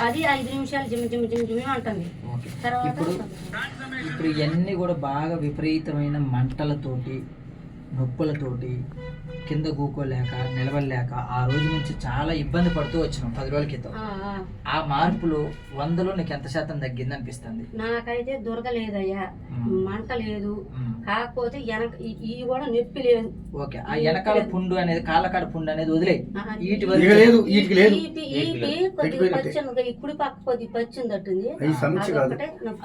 అది 5 నిమిషాలు gym gym gym gym అంటుంది. ఇప్పుడు ఇవన్నీ కూడా బాగా విపరీతమైన మంటలతోటి నొప్పులతోటి కింద కూకోలేక నిలవలేక ఆ రోజు నుంచి చాలా ఇబ్బంది పడుతూ వచ్చినాం 10 రోజుల క్రితం. ఆ మార్పులు 100లో నీకు ఎంత శాతం తగ్గింది అనిపిస్తుంది? నాకైతే దొరకలేదయ్యా, మంట లేదు, కాకపోతే ఈ కూడా నొప్పి లేదు. ఓకే, ఆ వెనకాల పుండు అనేది కాళ్ళకాడ పుండు అనేది వదిలే కుడి పక్క కొద్ది పచ్చింది అట్టుంది,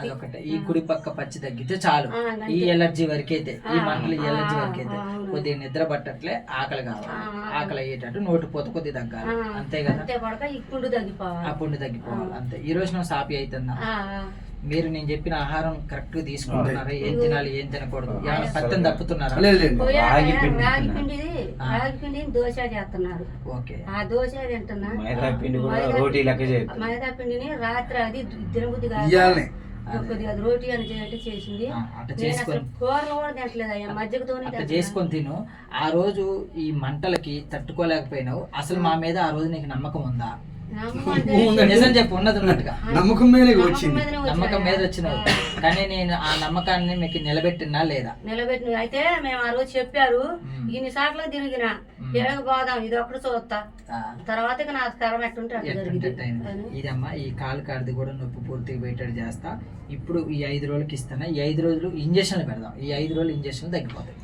అదొకటే. ఈ కుడి పక్క పచ్చి తగ్గితే చాలు. ఈ ఎలర్జీ వరకైతే, ఈ మంటలు ఈ ఎలర్జీ వరకైతే కొద్దిగా నిద్ర పట్టట్లే, ఆకలి కావాలి, ఆకలి అయ్యేటట్టు నోటి పోత కొద్ది తగ్గాలి, అంతే కదా. ఆ పుండు తగ్గిపోవాలి అంతే. ఈ రోజు నువ్వు సాపి అవుతుందా? మీరు నేను చెప్పిన ఆహారం కరెక్ట్ తీసుకుంటున్నారా? ఏం తినాలి ఏం తినకూడదు, పత్యం తప్పుతున్నారా? రాగి పిండి దోశ చేస్తున్నారు. ఓకే, ఆ దోశ తింటున్నా. మైదా పిండిని రాత్రి అది తినబుద్ధి కాదు, కొద్దిగా రోటీ అని చేసింది. కూరలు కూడా తినట్లేదు అయ్యా, మజ్జిగతోనే చేసుకొని తిను. ఆ రోజు ఈ మంటలకి తట్టుకోలేకపోయినావు, అసలు మా మీద ఆ రోజు నీకు నమ్మకం ఉందా? నిజం చెప్పు, ఉన్నది ఉన్నట్టుగా. నమ్మకం మీద వచ్చింది, నమ్మకం మీద వచ్చినావు. కానీ నేను ఆ నమ్మకాన్ని మీకు నిలబెట్టినా లేదా? నిలబెట్టిన అయితే మేము ఆ రోజు చెప్పారు, ఇన్ని సార్లు తిరిగిన ఏడకు పోదాం, ఇది ఒక్కడు చూస్తా, తర్వాత నాకు తరం ఎట్టుంటే ఇదమ్మా. ఈ కాలు కాడిది కూడా నొప్పి పూర్తిగా బయట చేస్తా. ఇప్పుడు ఈ 5 రోజులకి ఇస్తాను. ఈ 5 రోజులు ఇంజక్షన్ పెడదాం. ఈ 5 రోజులు ఇంజక్షన్ తగ్గిపోతాయి.